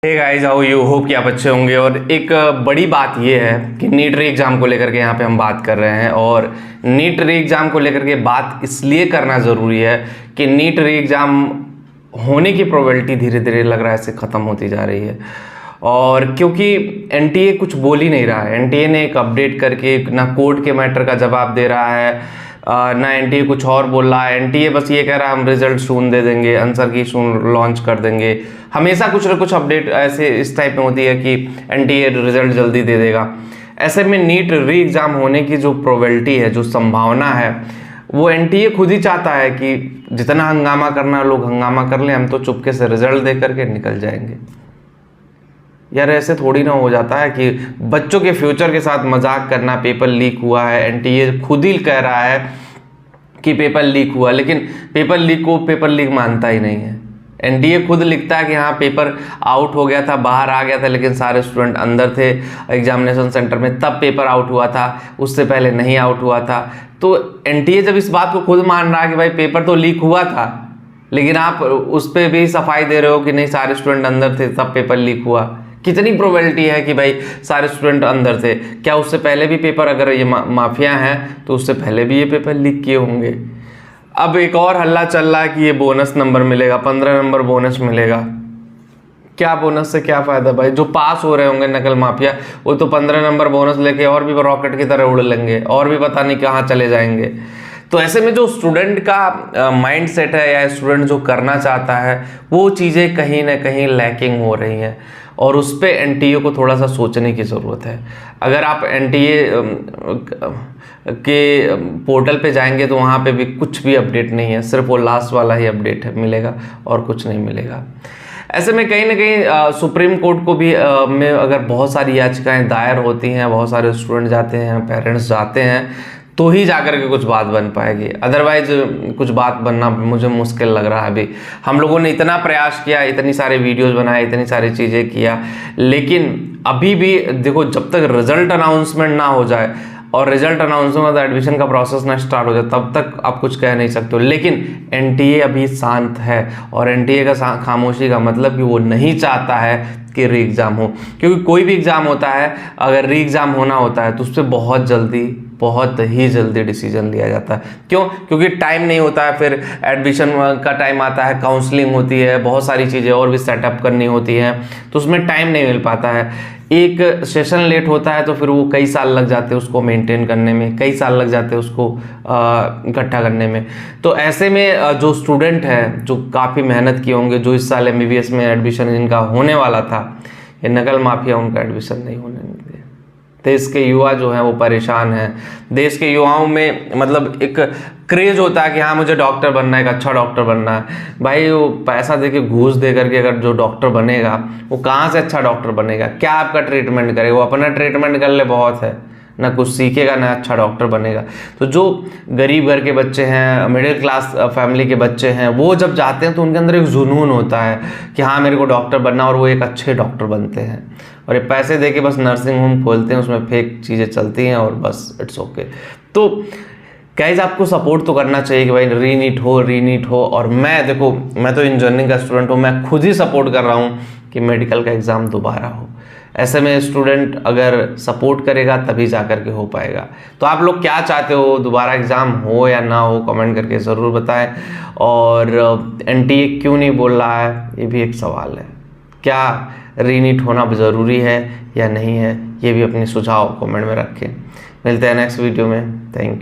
Hey guys, how you hope कि आप अच्छे होंगे। और एक बड़ी बात ये है कि नीट री एग्ज़ाम को लेकर के यहाँ पे हम बात कर रहे हैं। और नीट री एग्ज़ाम को लेकर के बात इसलिए करना ज़रूरी है कि नीट री एग्ज़ाम होने की प्रोबेबिलिटी धीरे धीरे लग रहा है ऐसे ख़त्म होती जा रही है। और क्योंकि एनटीए कुछ बोल ही नहीं रहा है, एनटीए ने एक अपडेट करके ना कोर्ट के मैटर का जवाब दे रहा है, ना एनटीए कुछ और बोल रहा है। एनटीए बस ये कह रहा है हम रिजल्ट सून दे देंगे, आंसर की सून लॉन्च कर देंगे। हमेशा कुछ ना कुछ अपडेट ऐसे इस टाइप में होती है कि एनटीए रिजल्ट जल्दी दे देगा। ऐसे में नीट री एग्ज़ाम होने की जो प्रोबेबिलिटी है, जो संभावना है, वो एनटीए खुद ही चाहता है कि जितना हंगामा करना लोग हंगामा कर लें, हम तो चुपके से रिजल्ट दे करके निकल जाएंगे। यार ऐसे थोड़ी ना हो जाता है कि बच्चों के फ्यूचर के साथ मजाक करना। पेपर लीक हुआ है, एनटीए खुद ही कह रहा है कि पेपर लीक हुआ, लेकिन पेपर लीक को पेपर लीक मानता ही नहीं है। एनटीए खुद लिखता है कि हाँ पेपर आउट हो गया था, बाहर आ गया था, लेकिन सारे स्टूडेंट अंदर थे एग्जामिनेशन सेंटर में, तब पेपर आउट हुआ था, उससे पहले नहीं आउट हुआ था। तो एनटीए जब इस बात को खुद मान रहा है कि भाई पेपर तो लीक हुआ था, लेकिन आप उस पर भी सफाई दे रहे हो कि नहीं सारे स्टूडेंट अंदर थे तब पेपर लीक हुआ। कितनी प्रोबेबिलिटी है कि भाई सारे स्टूडेंट अंदर थे? क्या उससे पहले भी पेपर, अगर ये माफिया हैं तो उससे पहले भी ये पेपर लीक किए होंगे? अब एक और हल्ला चल रहा है कि ये बोनस नंबर मिलेगा, 15 नंबर बोनस मिलेगा। क्या बोनस से क्या फ़ायदा भाई? जो पास हो रहे होंगे नकल माफिया, वो तो 15 नंबर बोनस लेके और भी रॉकेट की तरह उड़ लेंगे और भी पता नहीं कहाँ चले जाएंगे। तो ऐसे में जो स्टूडेंट का माइंड सेट है या स्टूडेंट जो करना चाहता है, वो चीज़ें कहीं ना कहीं लैकिंग हो रही हैं और उस पर एनटीए को थोड़ा सा सोचने की ज़रूरत है। अगर आप एनटीए के पोर्टल पे जाएंगे तो वहाँ पे भी कुछ भी अपडेट नहीं है, सिर्फ वो लास्ट वाला ही अपडेट मिलेगा और कुछ नहीं मिलेगा। ऐसे में कहीं ना कहीं सुप्रीम कोर्ट को भी में अगर बहुत सारी याचिकाएं दायर होती हैं, बहुत सारे स्टूडेंट जाते हैं, पेरेंट्स जाते हैं, तो ही जाकर के कुछ बात बन पाएगी। अदरवाइज कुछ बात बनना मुझे मुश्किल लग रहा है। अभी हम लोगों ने इतना प्रयास किया, इतनी सारे वीडियोस बनाए, इतनी सारी चीज़ें किया, लेकिन अभी भी देखो जब तक रिजल्ट अनाउंसमेंट ना हो जाए और रिजल्ट अनाउंसमेंट एडमिशन का प्रोसेस ना स्टार्ट हो जाए, तब तक आप कुछ कह नहीं सकते हो। लेकिन एनटीए अभी शांत है और एनटीए का खामोशी का मतलब कि वो नहीं चाहता है कि री एग्ज़ाम हो। क्योंकि कोई भी एग्ज़ाम होता है, अगर री एग्ज़ाम होना होता है तो उस पर बहुत ही जल्दी डिसीजन लिया जाता है। क्यों? क्योंकि टाइम नहीं होता है, फिर एडमिशन का टाइम आता है, काउंसलिंग होती है, बहुत सारी चीज़ें और भी सेटअप करनी होती हैं, तो उसमें टाइम नहीं मिल पाता है। एक सेशन लेट होता है तो फिर वो कई साल लग जाते हैं उसको मेंटेन करने में, कई साल लग जाते हैं उसको इकट्ठा करने में। तो ऐसे में जो स्टूडेंट है, जो काफ़ी मेहनत किए होंगे, जो इस साल एमबीबीएस में एडमिशन जिनका होने वाला था, ये नकल माफिया उनका एडमिशन नहीं होने देते। देश के युवा जो हैं वो परेशान हैं। देश के युवाओं में मतलब एक क्रेज होता है कि हाँ मुझे डॉक्टर बनना है, एक अच्छा डॉक्टर बनना है। भाई वो पैसा दे के, घूस दे करके अगर जो डॉक्टर बनेगा, वो कहाँ से अच्छा डॉक्टर बनेगा? क्या आपका ट्रीटमेंट करेगा? वो अपना ट्रीटमेंट कर ले बहुत है, ना कुछ सीखेगा, ना अच्छा डॉक्टर बनेगा। तो जो गरीब घर के बच्चे हैं, मिडिल क्लास फैमिली के बच्चे हैं, वो जब जाते हैं तो उनके अंदर एक जुनून होता है कि हाँ मेरे को डॉक्टर बनना, और वो एक अच्छे डॉक्टर बनते हैं। और ये पैसे दे के बस नर्सिंग होम खोलते हैं, उसमें फेक चीज़ें चलती हैं और बस इट्स ओके। तो गाइस आपको सपोर्ट तो करना चाहिए कि भाई रीनीट हो। और मैं देखो, मैं तो इंजीनियरिंग का स्टूडेंट हूँ, मैं खुद ही सपोर्ट कर रहा हूँ कि मेडिकल का एग्ज़ाम दोबारा हो। ऐसे में स्टूडेंट अगर सपोर्ट करेगा तभी जा कर के हो पाएगा। तो आप लोग क्या चाहते हो, दोबारा एग्ज़ाम हो या ना हो, कमेंट करके ज़रूर बताएं। और एनटीए क्यों नहीं बोल रहा है, ये भी एक सवाल है। क्या रीनीट होना ज़रूरी है या नहीं है, ये भी अपने सुझाव कमेंट में रखें। मिलते हैं नेक्स्ट वीडियो में। Thank you.